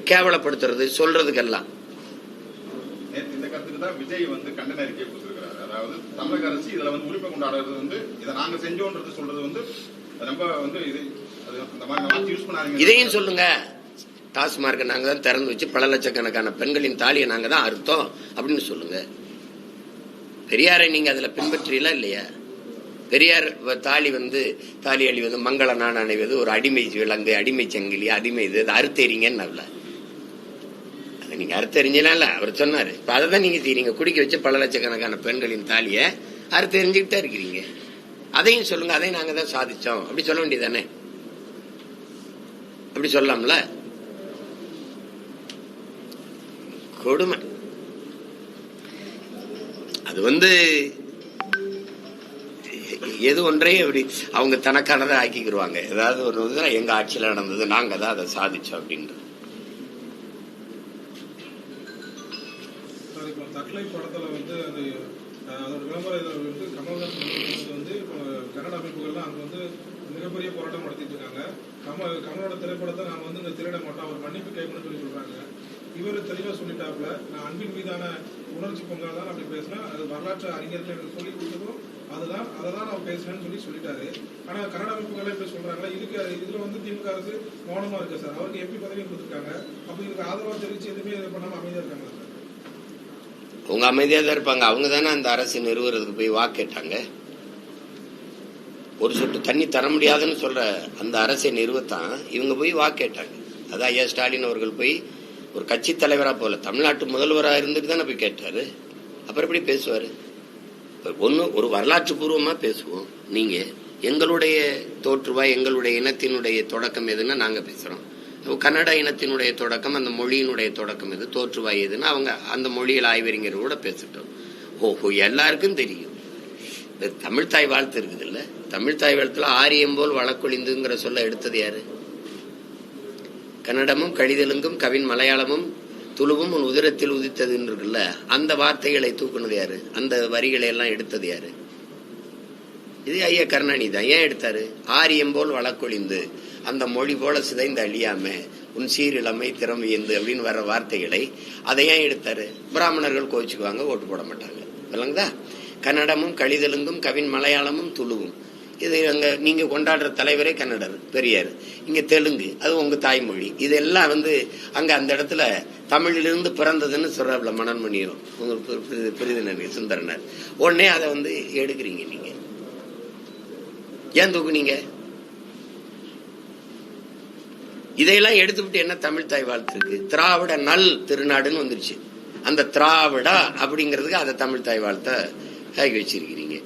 கேவலப்படுத்துறது சொல்றதுக்கெல்லாம் இந்த கருத்துக்கு தான் விஜய் வந்து கண்டன அறிக்கை கொடுத்திருக்கிறாரு. அதாவது தமிழக அரசு இதுல வந்து உரிமை கொண்டாடுறது வந்து இதை நாங்க செஞ்சோன்றது சொல்றது வந்து ரொம்ப வந்து இது அந்த மாதிரி யூஸ் பண்ணாதீங்க. இதையும் சொல்லுங்க. டாஸ்மார்க் நாங்க தான் திறந்து வச்சு பல லட்சக்கணக்கான பெண்களின் தாலியை நாங்க தான் அறுத்தோம் அப்படின்னு சொல்லுங்க. பெரியாரை நீங்க அதுல பின்பற்றீங்களா இல்லையா? பெரியார் தாலி அழி வந்து மங்கள நாடு அணைவது ஒரு அடிமை விலங்கு, அடிமை சங்கிலி, அடிமை இது அறுத்தெறிங்கன்னு அதை நீங்க அறுத்தெறிஞ்சனால அவர் சொன்னாரு. இப்ப அதை தான் நீங்க செய்றீங்க. குடிக்க வச்சு பல லட்சக்கணக்கான பெண்களின் தாலியை அறுத்தெறிஞ்சுக்கிட்டே இருக்கிறீங்க. அதையும் சொல்லுங்க. அதையும் நாங்க தான் சாதிச்சோம் அப்படி சொல்ல வேண்டியதானே? அப்படி சொல்லலாம்ல? கொடுமை. அது வந்து எது ஒன்றையும் அப்படி அவங்க தனக்கானதை ஆக்கிக்கிடுவாங்க. ஏதாவது ஒரு எங்க ஆட்சியில் நடந்தது, நாங்க தான் அதை சாதிச்சோம் அப்படின்றது. தக்லை படத்துல வந்து அதோட விளம்பரம் வந்து கமல்ஹாசன் வந்து கன்னட அமைப்புகள்லாம் அங்க வந்து மிகப்பெரிய போராட்டம் நடத்திட்டு இருக்காங்க. கமலோட திரைப்படத்தை நாங்க வந்து இங்க திரையிட மாட்டோம், அவர் மன்னிப்பு கேட்கணும்னு சொல்லி சொல்றாங்க. இவர் தெளிவா சொல்லிட்டாப்ல, நான் அன்பின் மீதான உணர்ச்சி பொங்கல் தான் அப்படி பேசினா, அது வரலாற்று அறிஞர்கள் எனக்கு சொல்லி கொடுத்ததும் அதுதான் அதை தான் நான் பேசுறேன்னு சொல்லிட்டாரு. ஆனா கன்னட அமைப்புகளே இப்ப சொல்றாங்களா, இதுல வந்து திமுக அரசு மௌனமா இருக்கு சார். அவருக்கு எம்பி பதவியும் கொடுத்துருக்காங்க. அப்ப இதுக்கு ஆதரவா தெரிவிச்சு எதுவுமே இது பண்ணாம அமைதியா இருக்காங்க சார். அவங்க அமைதியா தான் இருப்பாங்க. அவங்க தானே அந்த அரசு நிறுவுறதுக்கு போய் வாக்கேட்டாங்க. ஒரு சொட்டு தண்ணி தர முடியாதுன்னு சொல்ற அந்த அரசை நிறுவத்தான் இவங்க போய் வாக்கேட்டாங்க. அதான் ஐயா ஸ்டாலின் அவர்கள் போய் ஒரு கட்சி தலைவரா போல தமிழ்நாட்டு முதல்வராக இருந்துட்டு தானே போய் கேட்டாரு. அப்புறம் எப்படி பேசுவாரு? ஒரு வரலாற்று பூர்வமா பேசுவோம். நீங்க எங்களுடைய தோற்றுவாய், எங்களுடைய இனத்தினுடைய தொடக்கம் எதுன்னா நாங்க பேசுறோம். கன்னட இனத்தினுடைய தொடக்கம், அந்த மொழியினுடைய தொடக்கம் எது, தோற்றுவாய் எதுன்னா அவங்க அந்த மொழியில் ஆய்வறிஞர் கூட பேசிட்டோம். ஓஹோ, எல்லாருக்கும் தெரியும். இந்த தமிழ்தாய் வாழ்த்து இருக்குது இல்ல, தமிழ்தாய் வாழ்த்துல ஆரியம் போல் வழக்கொழிந்துங்கிற சொல்ல எடுத்தது யாரு? கன்னடமும் கழிதலுங்கும் கவின் மலையாளமும் துளுவும் உன் உதிரத்தில் உதித்ததுன்னு இருக்குல்ல, அந்த வார்த்தைகளை தூக்குனது யாரு? அந்த வரிகளை எல்லாம் எடுத்தது யாரு? இது ஐயா கருணாநிதி தான். ஏன் எடுத்தாரு? ஆரியம் போல் வழக்கொழிந்து, அந்த மொழி போல சிதைந்து அழியாம உன் சீரிழமை திறமையந்து அப்படின்னு வர்ற வார்த்தைகளை அதை ஏன் எடுத்தாரு? பிராமணர்கள் கோச்சுக்குவாங்க, ஓட்டு போட மாட்டாங்க. இல்லைங்களா? கன்னடமும் கழிதலுங்கும் கவின் மலையாளமும் துளுவும், இது அங்க நீங்க கொண்டாடுற தலைவரே கன்னடர் பெரியார், இங்க தெலுங்கு, அது உங்க தாய்மொழி. இதெல்லாம் அங்க அந்த இடத்துல தமிழிலிருந்து பிறந்ததுன்னு சொல்றாப்ல மனன்மணியும் பிரிதினர் சுந்தரனர். உடனே அதை எடுக்கிறீங்க. நீங்க ஏன் தூக்குனீங்க? இதையெல்லாம் எடுத்துவிட்டு என்ன தமிழ் தாய் வாழ்த்து இருக்கு? திராவிட நல் திருநாடுன்னு வந்துருச்சு. அந்த திராவிடா அப்படிங்கிறதுக்கு அதை தமிழ் தாய் வாழ்த்த காய்கி வச்சிருக்கிறீங்க.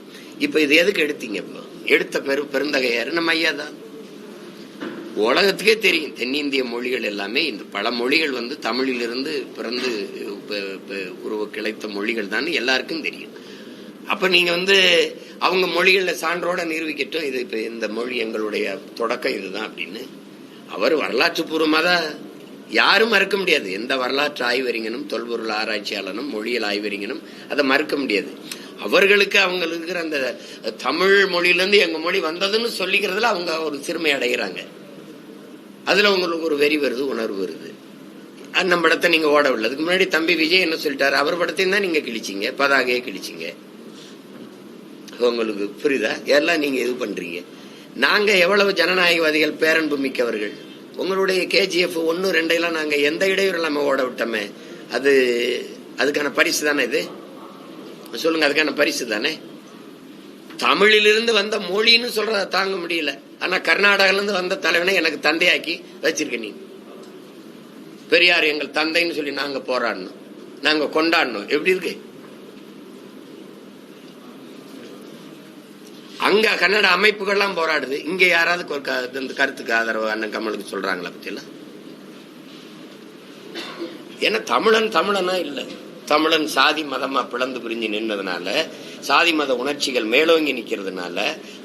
இப்ப இது எதுக்கு எடுத்தீங்க? இப்போ எடுத்த பெருந்தகையாரு நம்ம ஐயா தான். உலகத்துக்கே தெரியும் தென்னிந்திய மொழிகள் எல்லாமே, இந்த பல மொழிகள் தமிழிலிருந்து பிறந்து உருவ கிளைத்த மொழிகள் தான் எல்லாருக்கும் தெரியும். அப்ப நீங்க அவங்க மொழிகள்ல சான்றோட நிரூபிக்கட்டும், இது இப்ப இந்த மொழி எங்களுடைய தொடக்கம் இதுதான் அப்படின்னு. அவர் வரலாற்று பூர்வமா தான், யாரும் மறுக்க முடியாது. எந்த வரலாற்று ஆய்வறிஞனும் தொல்பொருள் ஆராய்ச்சியாளனும் மொழியியல் ஆய்வறிஞனும் அதை மறுக்க முடியாது. அவர்களுக்கு அவங்களுக்கு இருக்கிற அந்த தமிழ் மொழியிலிருந்து எங்க மொழி வந்ததுன்னு சொல்லிக்கிறதுல அவங்க ஒரு சிறுமை அடைகிறாங்க. அதுல உங்களுக்கு ஒரு வெறி வருது, உணர்வு வருது. நம்ம படத்தை நீங்க ஓட விடல. அதுக்கு முன்னாடி தம்பி விஜய் என்ன சொல்லிட்டாரு? அவர் படத்தையும் தான் நீங்க கிழிச்சிங்க, பதாகையே கிழிச்சிங்க. உங்களுக்கு புரியுதா? எல்லாம் நீங்க இது பண்றீங்க. நாங்க எவ்வளவு ஜனநாயகவாதிகள், பேரன்பு மிக்கவர்கள். உங்களுடைய KGF 1, 2 நாங்க எந்த இடையூறு இல்லாம ஓட விட்டோமே, அதுக்கான பரிசு தானே இது? சொல்லுங்க, அதுக்கான பரிசு தானே? தமிழிலிருந்து வந்த மொழின்னு சொல்றத தாங்க முடியல. ஆனா கர்நாடகால இருந்து வந்த தலைவனை எனக்கு தந்தையாக்கி வச்சிருக்க நீ. பெரியார் எங்கள் தந்தைன்னு சொல்லி நாங்க போராடணும், நாங்க கொண்டாடணும். எப்படி இருக்கு? அங்க கன்னட அமைப்புகள்லாம் போராடுது, இங்க யாராவது கருத்துக்கு ஆதரவு அண்ணன் கமலுக்கு சொல்றாங்களா பத்தியெல்லாம்? ஏன்னா தமிழனா இல்ல, தமிழன் சாதி மதமா பிளந்து பிரிஞ்சு நின்றதுனால, சாதி மத உணர்ச்சிகள் மேலோங்கி நிக்கிறதுனால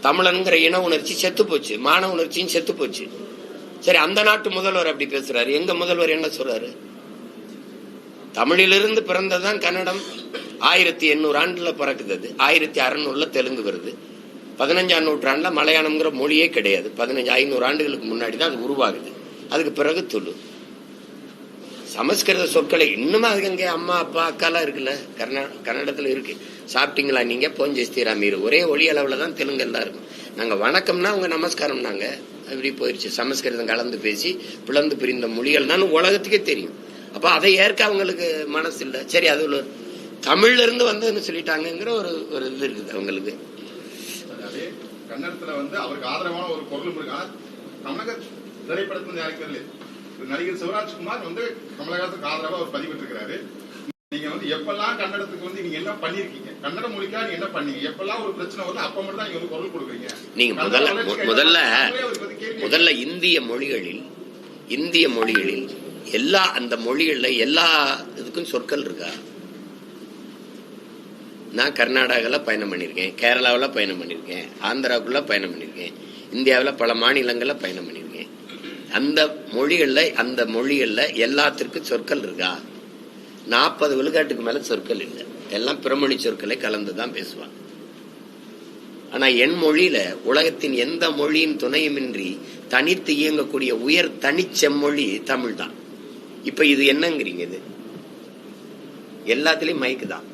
தமிழன்கிற இன உணர்ச்சி செத்து போச்சு, மான உணர்ச்சியும் செத்து போச்சு. சரி, அந்த நாட்டு முதல்வர் அப்படி பேசுறாரு. எங்க முதல்வர் என்ன சொல்றாரு? தமிழிலிருந்து பிறந்ததான் கன்னடம். 1800 ஆண்டுல பிறக்குது. 1600 தெலுங்கு வருது. 15ஆம் நூற்றாண்டுல மலையாளம்ங்கிற மொழியே கிடையாது. 500 ஆண்டுகளுக்கு முன்னாடி தான் அது உருவாகுது. அதுக்கு பிறகு துளு. சமஸ்கிருத சொற்களை இன்னும் அதுக்கு அங்கே அம்மா அப்பா அக்காலாம் இருக்குல்ல, கன்னடத்துல இருக்கு. சாப்பிட்டீங்களா நீங்க, போஞ்சஸ்தீரா மீறு, ஒரே ஒளி அளவுல தான் தெலுங்கெல்லாம் இருக்கும். நாங்க வணக்கம்னா அவங்க நமஸ்காரம், நாங்க அப்படி போயிருச்சு. சமஸ்கிருதம் கலந்து பேசி பிளந்து பிரிந்த மொழிகள் தான் உலகத்துக்கே தெரியும். அப்ப அதை ஏற்க அவங்களுக்கு மனசு இல்லை. சரி, அது ஒரு தமிழ்ல இருந்து வந்ததுன்னு சொல்லிட்டாங்கிற ஒரு இது இருக்குது அவங்களுக்கு. அதே கன்னடத்துல அவருக்கு ஆதரவான ஒரு பொருள் இருக்கா. தமிழக திரைப்படத்துல யாருக்கு நடிகர் சிவராஜ்குமார் கமலஹாசனுக்கு ஆதரவா அவர் பதிவிட்டிருக்கிறாரு. நீங்க எப்பெல்லாம் கன்னடத்துக்கு நீங்க என்ன பண்ணிருக்கீங்க, கன்னட மொழிக்கா நீங்க என்ன பண்ணீங்க, எப்பெல்லாம் ஒரு பிரச்சனை வருது அப்ப மட்டும் தான் நீங்க குரல் கொடுக்குறீங்க. நீங்க முதல்ல இந்திய மொழிகளில் எல்லா அந்த மொழிகள்ல எல்லா இதுக்கும் சொற்கள் இருக்கா? நான் கர்நாடகாவில் பயணம் பண்ணியிருக்கேன், கேரளாவில் பயணம் பண்ணியிருக்கேன், ஆந்திராவுக்குள்ள பயணம் பண்ணியிருக்கேன், இந்தியாவில் பல மாநிலங்களில் பயணம் பண்ணியிருக்கேன். அந்த மொழிகள்ல எல்லாத்திற்கும் சொற்கள் இருக்கா? 40 விழுக்காட்டுக்கு மேல சொற்கள் இல்லை. எல்லாம் பிறமொழி சொற்களை கலந்துதான் பேசுவாங்க. ஆனா என் மொழியில உலகத்தின் எந்த மொழியின் துணையுமின்றி தனித்து இயங்கக்கூடிய உயர் தனிச்செம்மொழி தமிழ் தான். இப்ப இது என்னங்கிறீங்க? இது எல்லாத்துலயும் மைக்கு தான்.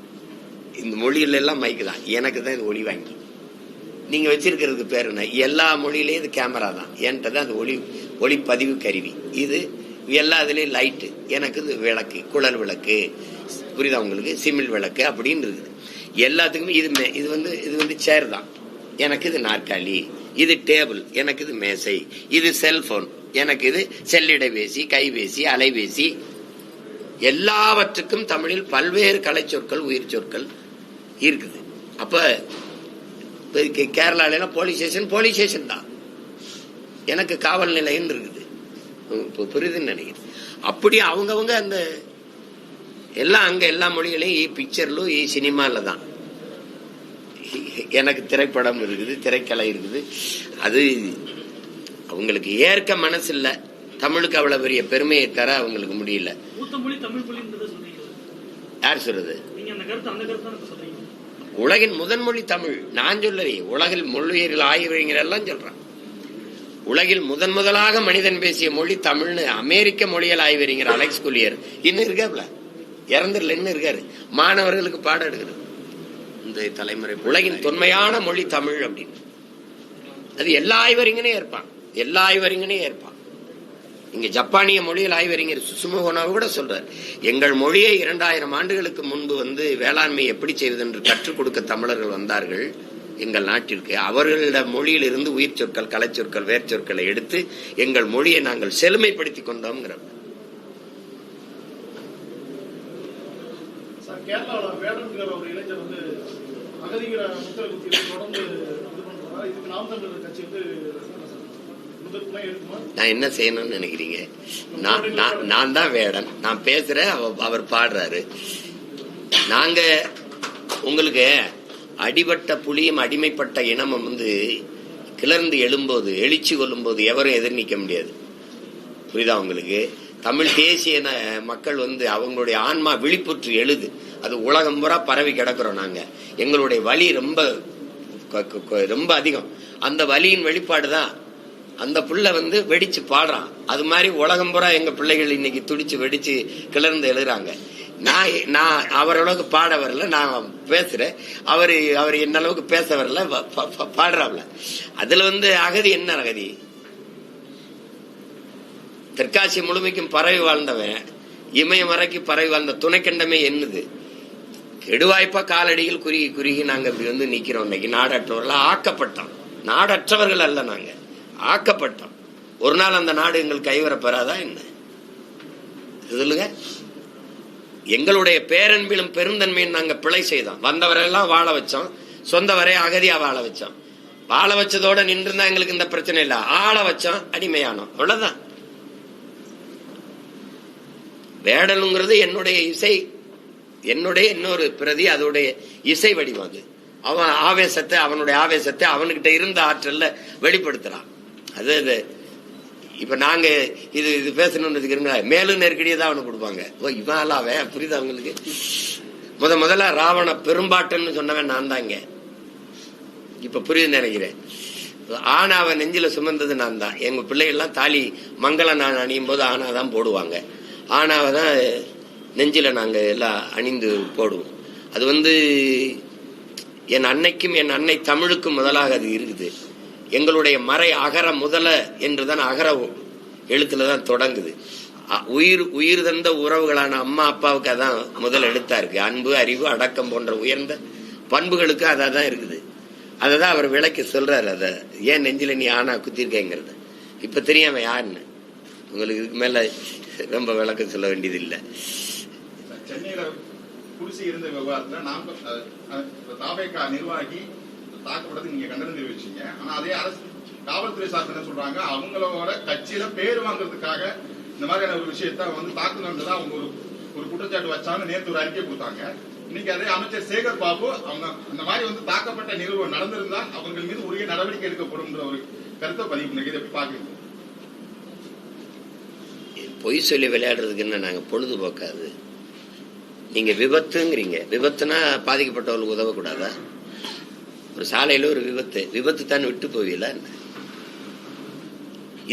இந்த மொழியில எல்லாம் மைக்கு தான். எனக்கு தான் இது ஒளி வாங்கி. நீங்க வச்சிருக்கிறதுக்கு பேரு என்ன? எல்லா மொழியிலயும் இது கேமரா தான். என்கிட்ட தான் அது ஒளிப்பதிவு கருவி. இது எல்லா இதுலயும் லைட்டு. எனக்கு இது விளக்கு, குழல் விளக்கு, புரியுதா உங்களுக்கு, சிமிழ் விளக்கு அப்படின்னு இருக்குது. எல்லாத்துக்குமே இது சேர் தான். எனக்கு இது நாற்காலி, இது டேபிள், எனக்கு இது மேசை, இது செல்போன், எனக்கு இது செல்லிடைபேசி, கைபேசி, அலைபேசி. எல்லாவற்றுக்கும் தமிழில் பல்வேறு கலை சொற்கள், உயிர் சொற்கள் இருக்குது. அப்ப கேரளால போலீஸ் ஸ்டேஷன் தான், எனக்கு காவல் நிலையம் இருக்குது. புரியுதுன்னு நினைக்கிறேன். அப்படி அவங்கவுங்க அந்த எல்லாம் அங்க எல்லா மொழிகளையும் பிக்சர்லும் சினிமால தான். எனக்கு திரைப்படம் இருக்குது, திரைக்கலை இருக்குது. அது அவங்களுக்கு ஏற்க மனசு இல்ல. தமிழுக்கு அவ்வளவு பெரிய பெருமையை தர அவங்களுக்கு முடியல. யார் சொல்றது? உலகின் முதன்மொழி தமிழ். நான் சொல்லலையே, உலகில் மொழியியல் ஆய்வறிஞர் எல்லாம் சொல்றான். உலகில் முதலாக மனிதன் பேசிய மொழி தமிழ்னு அமெரிக்க மொழியியல் ஆய்வறிஞர் அலெக்ஸ் குலியர் இன்னும் இருக்காப்ல, இறந்துடல, இன்னும் இருக்காரு. மாணவர்களுக்கு பாடம் எடுக்கிறது இந்த தலைமுறை. உலகின் தொன்மையான மொழி தமிழ் அப்படின்னு அது எல்லா ஆய்வறிஞனையும் ஏற்பான். இங்க ஜப்பானிய மொழியில் ஆய்வறிஞர் சுசுமுகோனாவை கூட சொல்றார், எங்கள் மொழியை 2000 ஆண்டுகளுக்கு முன்பு வேளாண்மை எப்படி செய்வது என்று கற்றுக் கொடுக்க தமிழர்கள் வந்தார்கள் எங்கள் நாட்டிற்கு. அவர்கள மொழியில் இருந்து உயிர் சொற்கள், கலை சொற்கள், வேர் சொற்களை எடுத்து எங்கள் மொழியை நாங்கள் செழுமைப்படுத்தி கொண்டோம். நான் என்ன செய்யணும்னு நினைக்கிறீங்க? நான் தான் வேடன், நான் பேசுறேன், அவர் பாடுறாரு. நாங்க உங்களுக்கு அடிபட்ட புலியும் அடிமைப்பட்ட இனமும் கிளர்ந்து எழுச்சி கொள்ளும் போது எவரும் எதிர் நீக்க முடியாது. புரியுதா உங்களுக்கு? தமிழ் தேசிய மக்கள் அவங்களுடைய ஆன்மா விழிப்புற்று எழுது. அது உலகம் பூரா பரவி கிடக்கிறோம். நாங்க எங்களுடைய வலி ரொம்ப ரொம்ப அதிகம். அந்த வலியின் வெளிப்பாடுதான் அந்த புள்ள வெடிச்சு பாடுறான். அது மாதிரி உலகம் பூரா எங்க பிள்ளைகள் இன்னைக்கு துடிச்சு வெடிச்சு கிளர்ந்து எழுதுறாங்க. நான் அவரளவுக்கு பாட வரல, நான் பேசுறேன். அவர் என்ன அளவுக்கு பேச வரல, பாடுறாப்ல. அதுல அகதி என்ன அகதி? தெற்காசி முழுமைக்கும் பறவை வாழ்ந்தவன், இமயம் வரைக்கும் பறவை வாழ்ந்த துணைக்கண்டமே என்னது? கெடுவாய்ப்பா காலடியில் குறுகி நாங்க இப்படி நிக்கிறோம். இன்னைக்கு நாடற்றவர்கள் ஆக்கப்பட்டோம். நாடற்றவர்கள் அல்ல, நாங்க ஆக்கப்பட்டோம். ஒரு நாள் அந்த நாடு எங்கள் கைவரப்பெறாதா என்ன? சொல்லுங்க. எங்களுடைய பேரன்பிலும் பெருந்தன்மையும் நாங்க பிழை செய்தோம். வந்தவரெல்லாம் வாழ வச்சோம், சொந்த வரை அகதியா வாழ வச்சோம். வாழ வச்சதோட நின்றுதான் எங்களுக்கு இந்த பிரச்சனை இல்ல. ஆள வச்சோம், அடிமையானோம், அவ்வளவுதான். வேடலுங்கிறது என்னுடைய இசை, என்னுடைய இன்னொரு பிரதி, அதோடைய இசை வடிவம். அது அவன் ஆவேசத்தை, அவனுடைய ஆவேசத்தை அவனுக்கிட்ட இருந்த ஆற்றல்ல வெளிப்படுத்துறான். அது இப்ப நாங்க இது பேசணும்னு வச்சுக்கிறீங்களா, மேலும் நெருக்கடியை தான் அவனுக்கு கொடுப்பாங்க. ஓ இவன் அவன், புரியுதா உங்களுக்கு? முதல்ல ராவண பெரும்பாட்டன்னு சொன்னவன் நான் தாங்க. இப்ப புரியுது நினைக்கிறேன். ஆனாவை நெஞ்சில சுமந்தது நான் தான். எங்க பிள்ளைகள்லாம் தாலி மங்கள நான் அணியும் போது ஆனாதான் போடுவாங்க. ஆனாவை தான் நெஞ்சில நாங்க எல்லாம் அணிந்து போடுவோம். அது என் அன்னைக்கும் என் அன்னை தமிழுக்கும் முதலாக அது இருக்குது. எங்களுடைய மறை அகர முதல என்றுதான் அகர எழுத்துல தான் தொடங்குது. உயிர் தந்த உறவுகளான அம்மா அப்பாவுக்கு அதான் முதல் எழுத்தா இருக்கு. அன்பு, அறிவு, அடக்கம் போன்ற உயர்ந்த பண்புகளுக்கு அதான் இருக்குது. அததான் அவர் விளக்கி சொல்றாரு. அத ஏன் நெஞ்சில நீ ஆனா குத்திருக்கேங்கிறத இப்ப தெரியாம யாருன்னு உங்களுக்கு இதுக்கு மேல ரொம்ப விளக்கம் சொல்ல வேண்டியது இல்லை. சென்னையில குடிசை இருந்த விவகாரத்துல நாம தாவேகா நிர்வாகி தாக்கப்பட்டது நீங்க கண்டனம் தெரிவிச்சீங்க. ஆனா அதே அரசு காவல்துறை சார்ந்த சொல்றாங்க அவங்களோட கட்சியில பேர் வாங்குறதுக்காக இந்த மாதிரியான ஒரு விஷயத்த தாக்குதான் அவங்க ஒரு குற்றச்சாட்டு வச்சாங்க. நேற்று ஒரு அறிக்கை கொடுத்தாங்க. இன்னைக்கு அதே அமைச்சர் சேகர் பாபு அவங்க அந்த மாதிரி தாக்கப்பட்ட நிகழ்வு நடந்திருந்தால் அவர்கள் மீது உரிய நடவடிக்கை எடுக்கப்படும் ஒரு கருத்தை பதிவு பண்ணி எப்படி பாக்குறீங்க? பொய் சொல்லி விளையாடுறதுக்கு என்ன நாங்க பொழுதுபோக்காது. நீங்க விபத்துங்கிறீங்க. விபத்துனா பாதிக்கப்பட்டவர்களுக்கு உதவக்கூடாதா? ஒரு சாலையில ஒரு விபத்து தான் விட்டு போவீங்களா?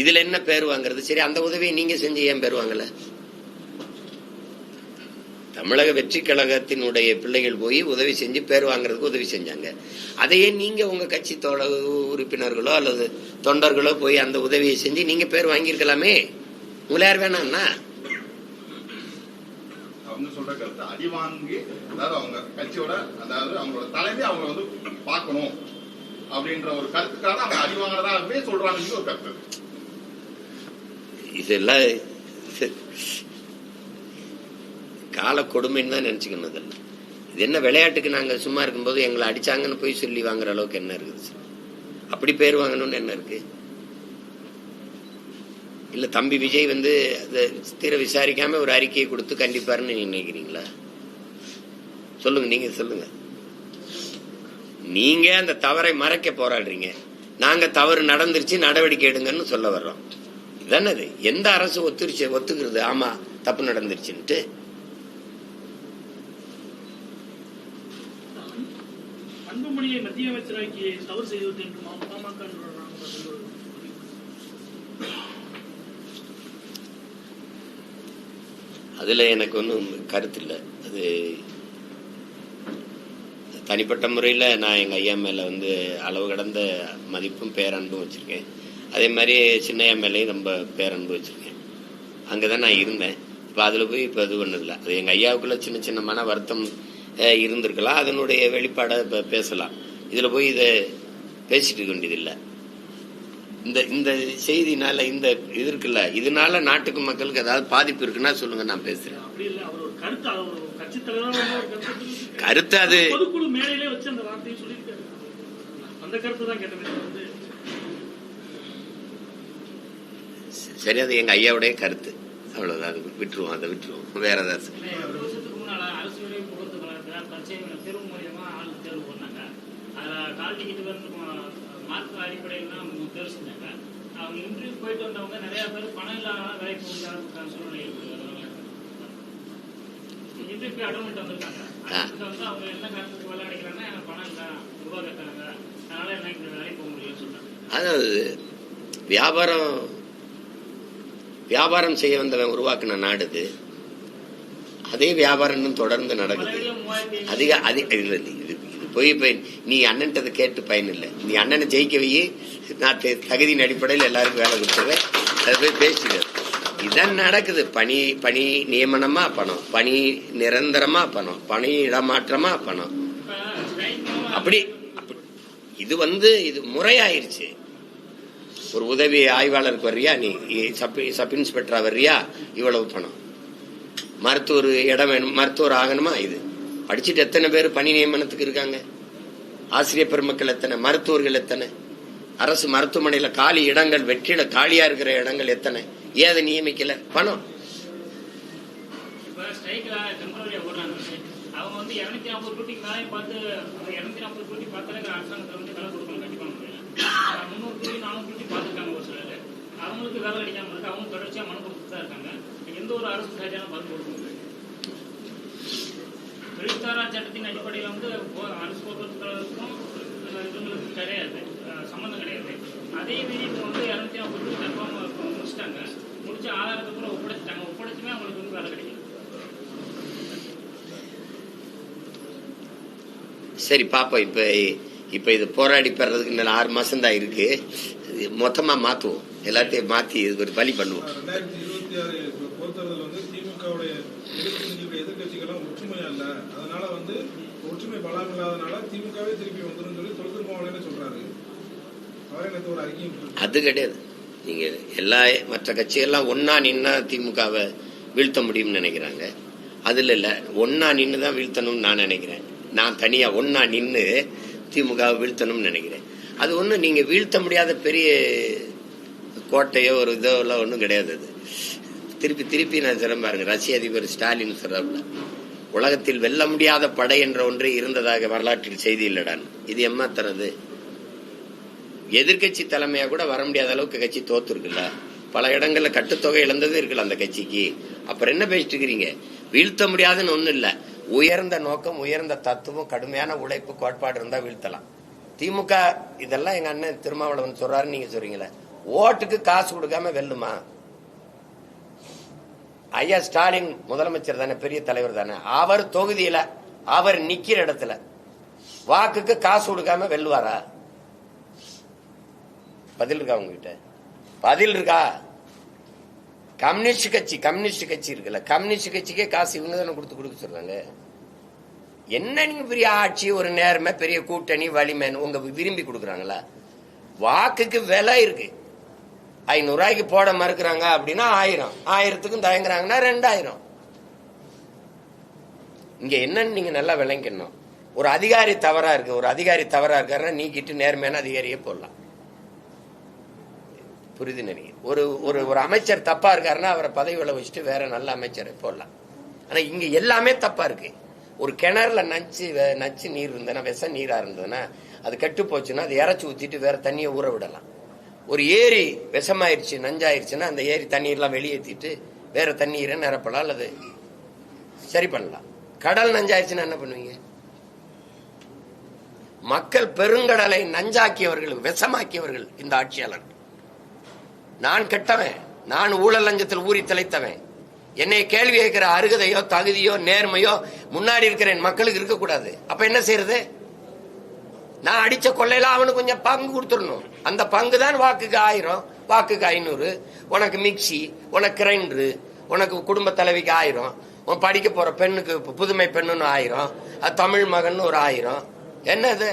இதுல என்ன பேர் வாங்குறது? சரி, அந்த உதவியை நீங்க செஞ்சு ஏன் பேர் வாங்கல? தமிழக வெற்றி கழகத்தினுடைய பிள்ளைகள் போய் உதவி செஞ்சு பேர் வாங்குறதுக்கு உதவி செஞ்சாங்க. அதையே நீங்க உங்க கட்சி உறுப்பினர்களோ அல்லது தொண்டர்களோ போய் அந்த உதவியை செஞ்சு நீங்க பேர் வாங்கியிருக்கலாமே. உங்களை யார் வேணாம்னா அவங்க சொல்ற கருத்து அடி வாங்கி, அதாவது அவங்க கட்சியோட அதாவது அவங்களோட தலைமை அவங்க பார்க்கணும் அப்படின்ற ஒரு கருத்துக்காக அவங்க அடி வாங்குறதாகவே சொல்றாங்க. ஒரு கருத்து இதெல்லாம் கால கொடுமைன்னு தான் நினைச்சுக்கணும். இதெல்லாம் இது என்ன விளையாட்டுக்கு நாங்க சும்மா இருக்கும்போது எங்களை அடிச்சாங்கன்னு போய் சொல்லி வாங்குற அளவுக்கு என்ன இருக்குது? அப்படி பேர் வாங்கணும்னு என்ன இருக்கு? இல்ல தம்பி விஜய் தீர விசாரிக்காம ஒரு அறிக்கையை கொடுத்து கண்டிப்பாருன்னு நினைக்கிறீங்களா? சொல்லுங்க, நீங்க சொல்லுங்க. நீங்க அந்த தவறை மறைக்க போராடுறீங்க. நாங்க தவறு நடந்துருச்சு நடவடிக்கை எடுங்கன்னு சொல்ல வர்றோம். இதானது எந்த அரசு ஒத்துக்கிறது? ஆமா தப்பு நடந்துருச்சுன்ட்டு. அன்புமணியை மத்திய அமைச்சராக்கி தவறு செய்வது என்று பாமக அதுல எனக்கு ஒன்றும் கருத்து இல்லை. அது தனிப்பட்ட முறையில் நான் எங்கள் ஐயா மேலே அளவு கடந்த மதிப்பும் பேரன்பும் வச்சுருக்கேன். அதே மாதிரி சின்னையா மேலேயும் ரொம்ப பேரன்பு வச்சுருக்கேன். அங்கே தான் நான் இருந்தேன். இப்போ அதில் போய் இப்போ இது ஒன்றும் இல்லை. அது எங்கள் ஐயாவுக்குள்ள சின்ன சின்ன மன வருத்தம் இருந்திருக்கலாம். அதனுடைய வெளிப்பாடை இப்போ பேசலாம். இதில் போய் இதை பேசிட்டு இருக்க வேண்டியதில்லை. இந்த செய்தினால இந்த இது இருக்குல்ல, இதனால நாட்டுக்கு மக்களுக்கு ஏதாவது பாதிப்பு இருக்குன்னா சொல்லுங்க, நான் பேசுறேன். கருத்து அது பொதுக்குழு மேடையிலே வச்சு அந்த வார்த்தையை சொல்லியிருக்காரு. அந்த கருத்து தான் கேட்டேன். சரி, அது எங்க ஐயாவுடைய கருத்து, அவ்வளவுதான். அது விட்டுருவோம், அதை விட்டுருவோம். வேற ஏதாவது வருஷத்துக்கு முன்னால அரசு வேலை போகிறதுக்கு தேர்வு மூலியமா ஆள் தேர்வு பண்ணாங்க. அதில் கால் டிக்கெட் மார்க் அடிப்படையில் தான் தேர்வு செஞ்சாங்க. அவங்க இன்டர்வியூ போயிட்டு வந்தவங்க நிறைய பேர் பணம் இல்லாத வேலைக்கு போக சூழ்நிலை இருக்கு. இன்டர்வியூ போய் அடமெண்ட் வந்திருக்காங்க. அவங்க என்ன காரணத்துக்கு வேலை அடைக்கிறாங்கன்னா எனக்கு பணம் இல்லை, ரூபாய் கட்டுறாங்க, அதனால எனக்கு வேலைக்கு போக முடியும்னு சொல்றாங்க. அதாவது வியாபாரம் செய்ய வந்தவன் உருவாக்குன நாடு இது. அதே வியாபாரம் தொடர்ந்து நடக்குது. இது போய் நீ அண்ணன்ட்டதை கேட்டு பயன் இல்லை. நீ அண்ணனை ஜெயிக்க வையே, நான் தகுதியின் அடிப்படையில் எல்லாருக்கும் வேலை கொடுத்துருவேன், அதை போய் பேசிடுவேன். இதான் நடக்குது. பணி நியமனமா பணம், பணி நிரந்தரமா பணம், பணி இடமாற்றமா பணம். அப்படி இது முறையாயிருச்சு. ஒரு உதவி ஆய்வாளருக்கு வர்றியா, நீ சப் இன்ஸ்பெக்டரா வர்றியா, இவ்வளவு பணம். மருத்துவர் இடம் வேணும், மருத்துவர் ஆகணுமா, இது படிச்சுட்டு எத்தனை பேர் பணி நியமனத்துக்கு இருக்காங்க? ஆசிரியர் பெருமக்கள் எத்தனை, மருத்துவர்கள் எத்தனை, அரசு மருத்துவமனையில காலி இடங்கள், வெற்றிட காலியா இருக்கிற இடங்கள் எத்தனை, ஏதை நியமிக்கல? பணம். அவங்க 240 கோடிக்கு மேலே பார்த்து 240 கோடி பார்த்தாலே அரசாங்கத்தில் வேலை கொடுக்கணும். கண்டிப்பா 300 கோடி 400 கோடி பார்த்துருக்காங்க ஒரு சிலர். அவங்களுக்கு வேலை கிடைக்காம இருக்கு. அவங்க தொடர்ச்சியா மனு கொடுத்துட்டு தான் இருக்காங்க. எந்த ஒரு அரசு சரியான பதில் கொடுக்க முடியாது. தொழிற்சாரா சட்டத்தின் அடிப்படையில் அரசு போக்குவரத்து கழகத்துக்கும் இவங்களுக்கு கிடையாது, சம்மந்தம் கிடையாது. அதே மீறி இப்போ வந்து 250 கன்ஃபார்ம் முடிச்சிட்டாங்க. முடிச்சு ஆதாரத்தை கூட ஒப்படைச்சிட்டாங்க. ஒப்படைச்சுமே அவங்களுக்கு வந்து வேலை கிடைக்கும். சரி பாப்போம். இப்ப இது போராடி பெறதுக்கு இன்னும் 6 மாசம் தான் இருக்கு. மொத்தமா மாத்துவோம், எல்லாத்தையும் மாத்தி இது ஒரு வழி பண்ணுவோம். 2026 பொறுத்தவரையில் வந்து திமுகவுடைய எதிர்கட்சிகள்லாம் ஒற்றுமையா இல்ல, அதனால வந்து ஒற்றுமை பலம் இல்லாதனால திமுகவே திருப்பி வந்துடும் சொல்லி தொல்திருமாவளவனே சொல்றாரு. அவரே நேற்று ஒரு அறிக்கையும் அது கிடையாது. நீங்க எல்லா மற்ற கட்சிகள்லாம் ஒன்னா நின்னா திமுகவை வீழ்த்த முடியும்னு நினைக்கிறாங்க. அதுல இல்ல, ஒன்னா நின்று தான் வீழ்த்தணும்னு நான் நினைக்கிறேன். நான் தனியா ஒன்னா நின்று திமுகவை வீழ்த்தணும்னு நினைக்கிறேன். அது ஒன்றும் நீங்க வீழ்த்த முடியாத பெரிய கோட்டையோ ஒரு இதோ எல்லாம் ஒன்றும் கிடையாது. அது திருப்பி நான் சொல்ல பாருங்க, ரஷ்ய அதிபர் ஸ்டாலின் சொல்றாப்புல, உலகத்தில் வெல்ல முடியாத படை என்ற ஒன்று இருந்ததாக வரலாற்றில் செய்தி இல்லடான். இது ஏமாத்துறது. எதிர்கட்சி தலைமையா கூட வர முடியாத அளவுக்கு கட்சி தோத்து இருக்குல்ல, பல இடங்கள்ல கட்டுத்தொகை இழந்தது இருக்குல்ல அந்த கட்சிக்கு. அப்புறம் என்ன பேசிட்டு இருக்கிறீங்க? வீழ்த்த முடியாதுன்னு ஒண்ணும் இல்ல. உயர்ந்த நோக்கம், உயர்ந்த தத்துவம், கடுமையான உழைப்பு, கோட்பாடு இருந்தா வீழ்த்தலாம். திமுக இதெல்லாம் எங்க அண்ணன் திருமாவளவன் சொல்றாரு, நீங்க சொல்றீங்களே, ஓட்டுக்கு காசு கொடுக்காம வெல்லுமா? ஐயா ஸ்டாலின் முதலமைச்சர் தானே, பெரிய தலைவர் தானே, அவர் தொகுதியில அவர் நிக்கிற இடத்துல வாக்குக்கு காசு கொடுக்காம வெல்லுவாரா? பதில் இருக்கா உங்ககிட்ட? பதில் இருக்கா? கம்யூனிஸ்ட் கட்சி இருக்குல்ல, கம்யூனிஸ்ட் கட்சிக்கே காசு இவங்க தானே கொடுக்க சொல்றாங்க. என்ன நீங்க பெரிய ஆட்சி, ஒரு நேர்மை, பெரிய கூட்டணி, வலிமைன்னு உங்க விரும்பி கொடுக்குறாங்களா? வாக்குக்கு விலை இருக்கு. 500 ரூபாய்க்கு போட மறுக்கிறாங்க அப்படின்னா 1000, 1000க்கும் தயங்குறாங்கன்னா 2000. இங்க என்னன்னு நீங்க நல்லா விளங்கணும். ஒரு அதிகாரி தவறா இருக்காருன்னா நீக்கிட்டு நேர்மையான அதிகாரியே போடலாம். புரியுது நினைக்கிறேன். ஒரு அமைச்சர் தப்பா இருக்காருன்னா அவரை பதவியில வச்சுட்டு வேற நல்ல அமைச்சரை போடலாம். ஆனா இங்க எல்லாமே தப்பா இருக்கு. ஒரு கிணறுல நச்சு நீர் இருந்ததுன்னா, விஷ நீரா இருந்ததுன்னா, அது கெட்டு போச்சுன்னா அதை இறச்சி ஊத்திட்டு வேற தண்ணியை ஊற விடலாம். ஒரு ஏரி விஷமாயிருச்சு, நஞ்சாயிருச்சுன்னா அந்த ஏரி தண்ணீர்லாம் வெளியேற்றிட்டு வேற தண்ணீரை நிரப்பலாம் அல்லது சரி பண்ணலாம். கடல் நஞ்சாயிருச்சுன்னா என்ன பண்ணுவீங்க? மக்கள் பெருங்கடலை நஞ்சாக்கியவர்கள், விஷமாக்கியவர்கள் இந்த ஆட்சியாளர். நான் கெட்டவன், நான் ஊழல் லஞ்சத்தில் ஊறி திளைத்தவன். என்னை கேள்வி கேட்கிற அருகதையோ தகுதியோ நேர்மையோ முன்னாடி இருக்கிற என் மக்களுக்கு இருக்கக்கூடாது. அப்ப என்ன செய்யறது? நான் அடிச்ச கொள்ளையில அவனுக்கு கொஞ்சம் பங்கு கொடுத்துடணும். அந்த பங்கு தான் வாக்குக்கு 1000, வாக்குக்கு 500. உனக்கு மிக்சி, உனக்கு கிரைண்டரு, உனக்கு குடும்ப தலைவிக்கு 1000, உன் படிக்க போற பெண்ணுக்கு புதுமை பெண்ணுன்னு 1000, அது தமிழ் மகன் ஒரு 1000. என்னது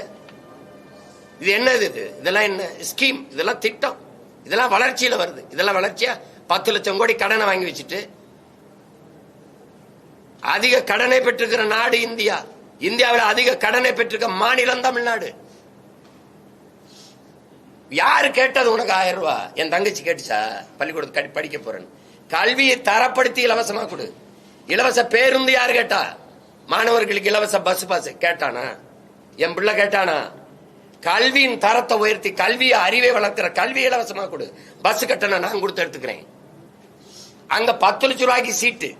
இது? என்னது இது? இதெல்லாம் என்ன ஸ்கீம்? இதெல்லாம் திட்டம். இதெல்லாம் வளர்ச்சியில வருது. இதெல்லாம் வளர்ச்சியா? 10 லட்சம் கோடி கடனை வாங்கி வச்சுட்டு அதிக கடனை பெற்றிருக்கிற நாடு இந்தியா. இந்தியாவில் அதிக கடனை பெற்றிருக்க மாநிலம் தமிழ்நாடு. யாரு கேட்டது உனக்கு 1000 ரூபாய்? என் தங்கச்சி கேட்டுச்சா பள்ளிக்கூடத்துக்கு படிக்க போறேன்னு? கல்வியை தரப்படுத்தி இலவசமா கொடு. இலவச பேருந்து யாரு கேட்டா? மாணவர்களுக்கு இலவச பஸ் பாஸ் கேட்டானா? என் பிள்ளை கேட்டானா? கல்வியின் தரத்தை உயர்த்தி கல்வியை அறிவை வளர்க்கிற கல்வி இலவசமா கொடு. பஸ் கட்டணம் நான் கொடுத்து எடுத்துக்கிறேன். அங்க 10 லட்சம் ரூபாய்க்கு சீட்டு,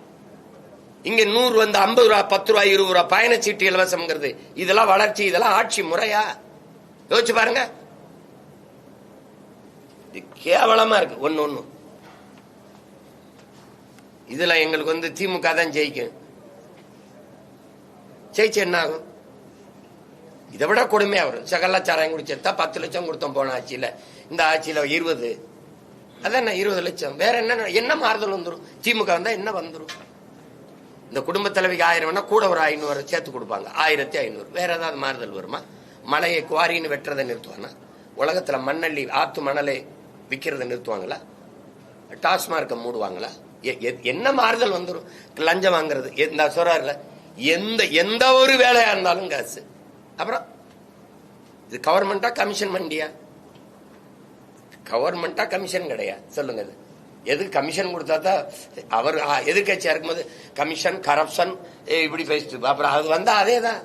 இங்க 100 வந்து 50 ரூபாய், 10 ரூபாய், 20 ரூபாய் பயணச்சீட்டு இலவசம்ங்கிறது. இதெல்லாம் வளர்ச்சி, இதெல்லாம் ஆட்சி முறையா? யோசிச்சு பாருங்க. இது கேவலமா இருக்கு. ஒன்னு இதுல எங்களுக்கு வந்து திமுக தான் ஜெயிக்கும். ஜெயிச்சு என்ன ஆகும்? இதை விட கொடுமையா வரும். கள்ளச்சாராயம் குடிச்சா 10 லட்சம் கொடுத்தோம் போன ஆட்சியில. இந்த ஆட்சியில 20. அதான் 20 லட்சம். வேற என்ன மாறுதல் வந்துடும்? திமுக வந்தா என்ன வந்துடும்? இந்த குடும்ப தலைவிக்கு 1000 கூட ஒரு 500 சேர்த்து கொடுப்பாங்க. 1500. வேற ஏதாவது மாறுதல் வருமா? மலையை குவாரின்னு வெட்டுறதை நிறுத்துவானா? உலகத்துல மண்ணள்ளி ஆத்து மணலை விற்கிறத நிறுத்துவாங்களா? டாஸ்மார்க்க மூடுவாங்களா? என்ன மாறுதல் வந்துடும்? லஞ்சம் வாங்குறது இந்த சொல்றாருல, எந்த ஒரு வேலையா இருந்தாலும் காசு. அப்புறம் இது கவர்மெண்டா கமிஷன் மண்டியா? கவர்மெண்டா கமிஷன் கிடையாது. சொல்லுங்க, எது கமிஷன் கொடுத்தா தான் அவர் எதிர்கட்சியா இருக்கும்போது கமிஷன் கரப்ஷன் இப்படி பேசிட்டு, அப்புறம் அது வந்தா அதேதான்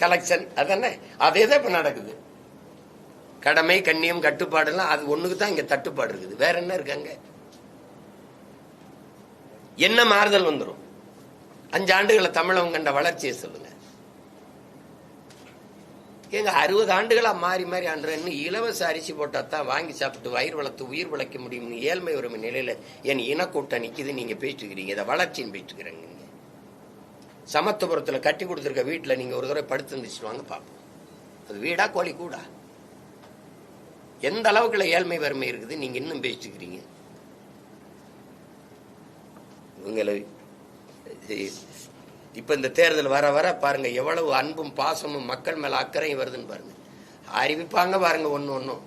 கலெக்ஷன். அதானே அதேதான் இப்ப நடக்குது. கடமை, கண்ணியம், கட்டுப்பாடு எல்லாம் அது ஒண்ணுக்கு தான் இங்க தட்டுப்பாடு இருக்குது. வேற என்ன இருக்காங்க? என்ன மாறுதல் வந்துடும்? 5 ஆண்டுகளை தமிழகம் கண்ட வளர்ச்சியை சொல்லுங்க. எங்க 60 ஆண்டுகளா மாறி மாறி ஆண்டுறேன்னு இலவச அரிசி போட்டா தான் வாங்கி சாப்பிட்டு வயிறு வளர்த்து உயிர் பிழைக்க முடியும். ஏழ்மை வறுமை நிலையில என் இனக்கூட்டம் நிக்குது. நீங்க பேசிட்டு இருக்கிறீங்க, இதை வளர்ச்சின்னு பேசிட்டு இருக்கிறீங்க. சமத்துவபுரத்துல கட்டி கொடுத்துருக்க வீட்டுல நீங்க ஒரு தடவை படுத்து இருந்துச்சு வாங்க பாப்போம். அது வீடா கோழி கூடா? எந்த அளவுக்குள்ள ஏழ்மை வறுமை இருக்குது நீங்க இன்னும் பேசிட்டு இருக்கிறீங்க. உங்களை இப்ப இந்த தேர்தல் வர வர பாருங்க எவ்வளவு அன்பும் பாசமும் மக்கள் மேல அக்கறையும் வருதுன்னு பாருங்க. அறிவிப்பாங்க பாருங்க ஒன்னும்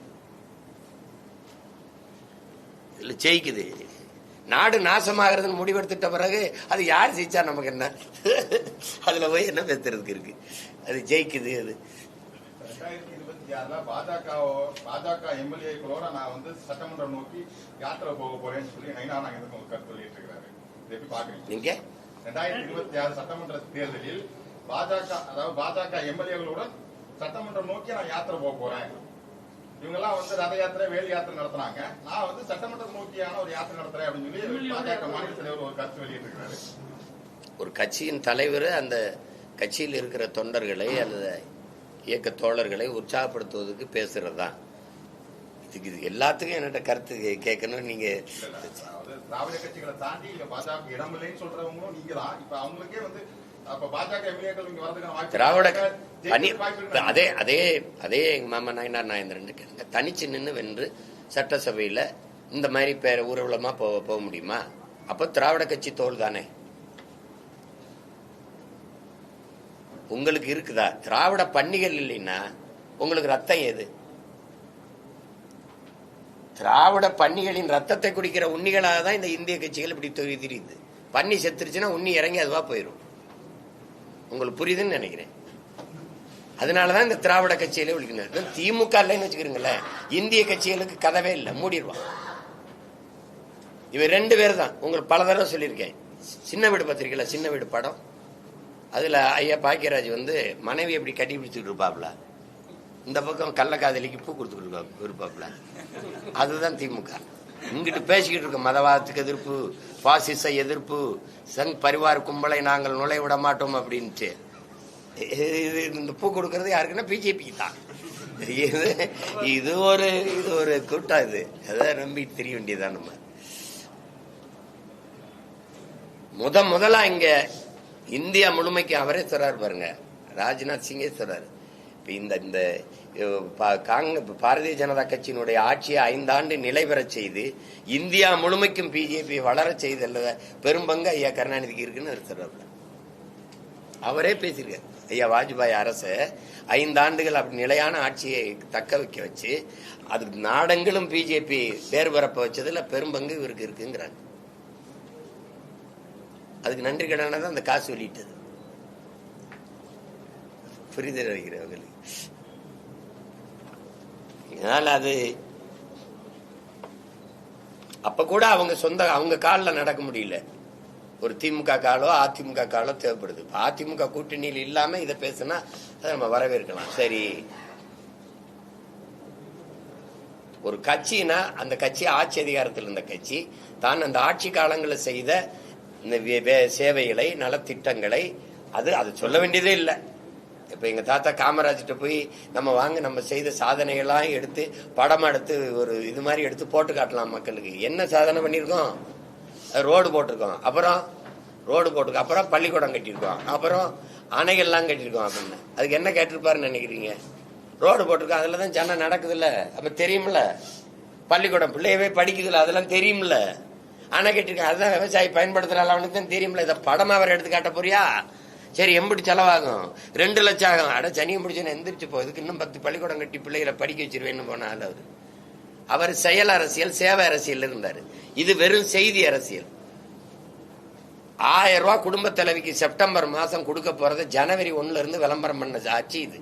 இதுல ஜெயிக்குது. நாடு நாசமாகிறதுன்னு முடிவெடுத்துட்ட பிறகு அது யார் ஜெயிச்சா நமக்கு என்ன? அதுல போய் என்ன பேசுறதுக்கு இருக்கு? அது ஜெயிக்குது. அது 2026 பாஜக எம்எல்ஏக்களோட நான் வந்து சட்டமன்றம் நோக்கி யாத்திரை போக போறேன்னு சொல்லி நைனா நாகேந்திரன் கருத்து வெளியிட்டு இருக்காரு. எப்படி பாக்குறீங்க நீங்க? 2026 சட்டமன்ற தேர்தலில் பாஜக எம்எல்ஏகளுடன் சட்டமன்றம் நோக்கி நான் யாத்திரை போக போறேன். இவங்க வந்து ரத யாத்திரை வேல் யாத்திரை நடத்துறாங்க. நான் வந்து சட்டமன்றம் நோக்கியான ஒரு யாத்திரை நடத்துறேன் அப்படின்னு சொல்லி பாஜக மாநில தலைவர் ஒரு கருத்து வெளியிட்டு இருக்காரு. ஒரு கட்சியின் தலைவர் அந்த கட்சியில் இருக்கிற தொண்டர்களை அல்லது இயக்க தோழர்களை உற்சாகப்படுத்துவதற்கு பேசுறதுதான். இது எல்லாத்துக்கும் என்னட்ட கருத்து கேட்கணும். நீங்க திராவிட கட்சிகளை தாண்டி பாஜக இடமில்லைன்னு சொல்றவங்களும் நீங்க தான். இப்ப அவங்களுக்கே வந்து பாஜக எம்எல்ஏக்கள் இங்க வரதுக்கான திராவிட அதே அதே அதே எங்க மாமா நாயனார் நாயந்திரன் கேளுங்க. தனிச்சு நின்று வென்று சட்டசபையில இந்த மாதிரி ஊர்வலமா போக முடியுமா? அப்ப திராவிட கட்சி தோல் தானே உங்களுக்கு இருக்குதா? திராவிட பண்டிகள் இல்லைன்னா உங்களுக்கு ரத்தம் ஏது? திராவிட பன்னிகளின் ரத்தத்தை குடிக்கிற உண்ணிகளாக தான் இந்த இந்திய கட்சிகள் இப்படி தெரியுது. பன்னி செத்துருச்சுன்னா உண்ணி இறங்கி அதுவா போயிடும். உங்களுக்கு புரியுதுன்னு நினைக்கிறேன். அதனாலதான் இந்த திராவிட கட்சியில ஒழிக்கணும். திமுக இல்லைன்னு வச்சுக்கிறீங்களேன், இந்திய கட்சிகளுக்கு கதவே இல்லை, மூடிடுவான். இவன் 2 பேர் தான். உங்களுக்கு பல தடவை சொல்லியிருக்கேன். சின்ன வீடு பத்திரிக்கையில சின்ன வீடு படம், அதுல ஐயா பாக்கியராஜ் வந்து மனைவி எப்படி கட்டி பிடிச்சிட்டு இருப்பாப்ல, இந்த பக்கம் கள்ளக்காதலிக்கு பூ கொடுத்துட்டு இருப்பாப்ல. அதுதான் திமுக. இங்கிட்டு பேசிக்கிட்டு இருக்க மதவாதத்துக்கு எதிர்ப்பு, பாசிச எதிர்ப்பு, சங் பரிவார் கும்பலை நாங்கள் நுழைவிட மாட்டோம் அப்படின்ட்டு இந்த பூ கொடுக்கறது யாருக்குன்னா பிஜேபிக்கு தான். இது ஒரு கூட்டம். இது அதை நம்பி தெரிய வேண்டியதான். நம்ம முதலா இங்க இந்தியா முழுமைக்கு அவரே சொல்றாரு பாருங்க, ராஜ்நாத் சிங்கே சொல்றாரு. இந்த பாரதிய ஜனதா கட்சியினுடைய ஆட்சியை 5 ஆண்டு நிலை பெற செய்து இந்தியா முழுமைக்கும் பிஜேபி வளர செய்தல்ல பெரும்பங்கு ஐயா கருணாநிதிக்கு இருக்குன்னு சொல்றாரு. அவரே பேசியிருக்காரு. ஐயா வாஜ்பாய் அரசு 5 ஆண்டுகள் அப்படி நிலையான ஆட்சியை தக்க வைக்க வச்சு அதுக்கு நாடெங்கிலும் பிஜேபி பேர் பரப்ப வச்சதுல பெரும்பங்கு இவருக்கு இருக்குங்கிறாங்க. அதுக்கு நன்றி கடனாக தான் அந்த காசு வெளியிட்டது. புரிதல் அளிக்கிறவங்களுக்கு. அதனால அது அப்ப கூட அவங்க காலில் நடக்க முடியல. ஒரு திமுக காலோ அதிமுக காலோ தேவைப்படுது. அதிமுக கூட்டணியில் இல்லாம இதை பேசினா அதை நம்ம வரவேற்கலாம். சரி, ஒரு கட்சினா அந்த கட்சி ஆட்சி அதிகாரத்தில் இருந்த கட்சி தான் அந்த ஆட்சி காலங்களில் செய்த இந்த சேவைகளை நலத்திட்டங்களை அது சொல்ல வேண்டியதே இல்லை. இப்ப எங்க தாத்தா காமராஜ்கிட்ட போய் நம்ம செய்த சாதனைகள்லாம் எடுத்து படம் எடுத்து ஒரு இது மாதிரி எடுத்து போட்டு காட்டலாம் மக்களுக்கு. என்ன சாதனை பண்ணிருக்கோம்? ரோடு போட்டிருக்கோம், அப்புறம் பள்ளிக்கூடம் கட்டியிருக்கோம், அப்புறம் அணைகள்லாம் கட்டியிருக்கோம் அப்படின்னு. அதுக்கு என்ன கேட்டிருப்பாருன்னு நினைக்கிறீங்க? ரோடு போட்டிருக்கோம், அதுலதான் ஜனம் நடக்குதுல்ல, அப்ப தெரியும்ல. பள்ளிக்கூடம் பிள்ளையவே படிக்குதுல்ல, அதெல்லாம் தெரியும்ல. அணை கட்டிருக்கேன், அதுதான் விவசாயி பயன்படுத்துறாள், அவனுக்கு தான் தெரியும்ல. இதை படமா அவர் எடுத்து காட்ட போறியா? சரி, எம்பிடி செலவாகும்? 2 லட்சம் ஆகும். அட சனியை முடிச்சுன்னு எந்திரிச்சு போ, இதுக்கு இன்னும் 10 பள்ளிக்கூடம் கட்டி பிள்ளைகளை படிக்க வச்சிருவேன்னு போனால அவர் செயல் அரசியல், சேவை அரசியல் இருந்தாரு. இது வெறும் செய்தி அரசியல். 1000 ரூபாய் குடும்ப தலைவிக்கு செப்டம்பர் மாசம் கொடுக்க போறத ஜனவரி 1ல இருந்து விளம்பரம் பண்ண ஆட்சி இது.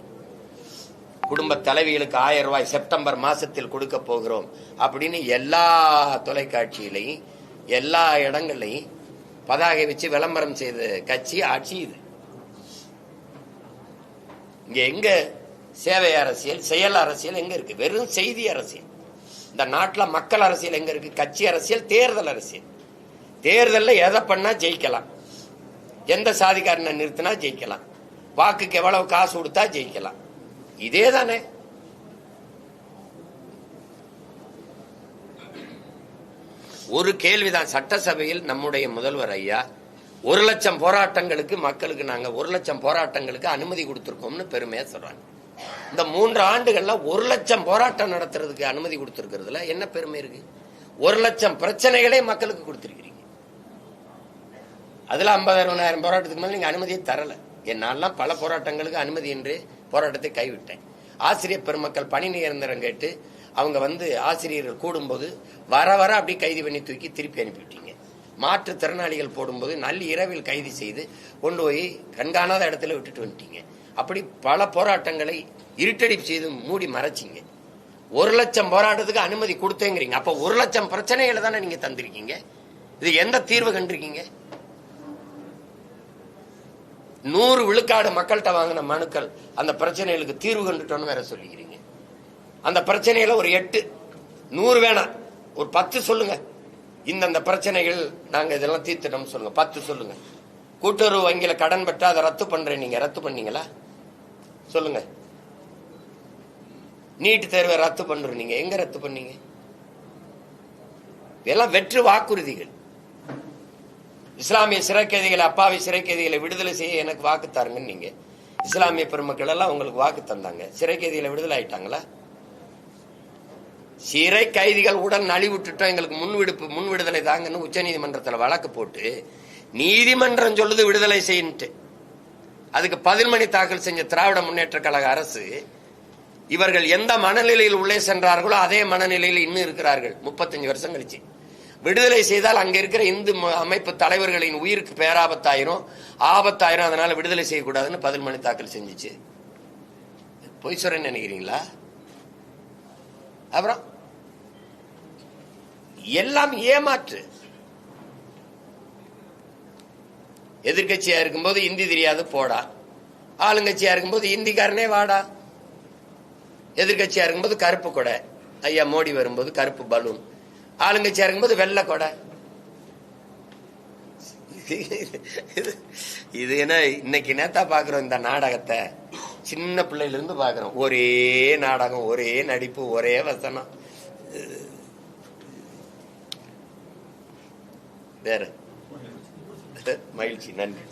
குடும்ப தலைவிகளுக்கு 1000 ரூபாய் செப்டம்பர் மாசத்தில் கொடுக்க போகிறோம் அப்படின்னு எல்லா தொலைக்காட்சியிலையும் எல்லா இடங்கள்லையும் பதாகை வச்சு விளம்பரம் செய்த கட்சி ஆட்சி இது. இங்க எங்க சேவை அரசியல், செயல் அரசியல் எங்க இருக்கு? வெறும் செய்தி அரசியல். இந்த நாட்டில் மக்கள் அரசியல் எங்க இருக்கு? கட்சி அரசியல், தேர்தல் அரசியல். தேர்தலில் எதை பண்ணா ஜெயிக்கலாம், எந்த சாதிக்காரனை நிறுத்தினா ஜெயிக்கலாம், வாக்குக்கு எவ்வளவு காசு கொடுத்தா ஜெயிக்கலாம், இதே தானே. ஒரு கேள்விதான். சட்டசபையில் நம்முடைய முதல்வர் ஐயா 1,00,000 போராட்டங்களுக்கு மக்களுக்கு நாங்க 1,00,000 போராட்டங்களுக்கு அனுமதி கொடுத்திருக்கோம்னு பெருமையா சொல்றாங்க. இந்த 3 ஆண்டுகள்ல 1,00,000 போராட்டம் நடத்துறதுக்கு அனுமதி கொடுத்திருக்கிறதுல என்ன பெருமை இருக்கு? 1,00,000 பிரச்சனைகளே மக்களுக்கு கொடுத்திருக்கிறீங்க. அதுல 50,000 போராட்டத்துக்கு மேல நீங்க அனுமதியை தரல. என்னாலாம் பல போராட்டங்களுக்கு அனுமதி என்று போராட்டத்தை கைவிட்டேன். ஆசிரியர் பெருமக்கள் பணி நிரந்தரம் கேட்டு அவங்க ஆசிரியர்கள் கூடும்போது வர வர அப்படி கைது பண்ணி தூக்கி திருப்பி அனுப்பிவிட்டீங்க. மாற்றுத்திறனாளிகள் போடும்போது இரவில் கைது செய்து கொண்டு போய் கண்காணாத இடத்துல விட்டுட்டு வந்துட்டீங்க. அப்படி பல போராட்டங்களை இருட்டடி செய்து மூடி மறைச்சிங்க. 1,00,000 போராட்டத்துக்கு அனுமதி கொடுத்தேங்கிறீங்க. அப்ப 1,00,000 பிரச்சனைகளை தானே நீங்க தந்திருக்கீங்க. இது எந்த தீர்வு கண்டிருக்கீங்க? 100 விழுக்காடு மக்கள்கிட்ட வாங்கின மனுக்கள் அந்த பிரச்சனைகளுக்கு தீர்வு கண்டுட்டோன்னு வேற சொல்லிக்கிறீங்க. அந்த பிரச்சனையில ஒரு 8 100 வேணாம், ஒரு 10 சொல்லுங்க. இந்த பிரச்சனைகள் நாங்க இதெல்லாம் தீர்த்துட்டோம் சொல்லுங்க. 10 சொல்லுங்க. கூட்டுறவு வங்கியில கடன் பெற்றா அதை ரத்து பண்றேன், நீங்க ரத்து பண்ணீங்களா சொல்லுங்க. நீட் தேர்வை ரத்து பண்றீங்க, நீங்க எங்க ரத்து பண்ணீங்க? இதெல்லாம் வெற்று வாக்குறுதிகள். இஸ்லாமிய சிறை கைதிகளை, அப்பாவி சிறை கைதிகளை விடுதலை செய்ய எனக்கு வாக்கு தாருங்கன்னு நீங்க இஸ்லாமிய பெருமக்கள் எல்லாம் உங்களுக்கு வாக்கு தந்தாங்க. சிறை கைதிகளை விடுதலை ஆயிட்டாங்களா? சிறை கைதிகள் உடல் நலிவுட்டுட்டோம், எங்களுக்கு முன் விடுதலை தாங்கன்னு உச்ச நீதிமன்றத்தில் வழக்கு போட்டு நீதிமன்றம் சொல்லுது விடுதலை செய்யிட்டு. அதுக்கு பதில் மணி தாக்கல் செஞ்ச திராவிட முன்னேற்ற கழக அரசு இவர்கள் எந்த மனநிலையில் உள்ளே சென்றார்களோ அதே மனநிலையில் இன்னும் இருக்கிறார்கள். 35 வருஷம் கழிச்சு விடுதலை செய்தால் அங்க இருக்கிற இந்து அமைப்பு தலைவர்களின் உயிருக்கு பேராபத்தாயிரும், ஆபத்தாயிரும், அதனால விடுதலை செய்யக்கூடாதுன்னு பதில் மணி தாக்கல் செஞ்சிச்சு. பொய் சொல்றேன்னு நினைக்கிறீங்களா? அப்புறம் எல்லாம் ஏமாற்று. எதிர்கட்சியா இருக்கும்போது இந்தி தெரியாது போடா, ஆளுங்கட்சியா இருக்கும்போது இந்திக்காரனே வாடா, எதிர்கட்சியா இருக்கும்போது கருப்பு கொடை, ஐயா மோடி வரும்போது கருப்பு பலூன், ஆளுங்கட்சியா இருக்கும்போது வெள்ளை கொடை. இது என்ன இன்னைக்கு நேத்தா பாக்குறோம் இந்த நாடகத்தை? சின்ன பிள்ளையில இருந்து பாக்குறோம். ஒரே நாடகம், ஒரே நடிப்பு, ஒரே வசனம். வேற மகிழ்ச்சி. நன்றி.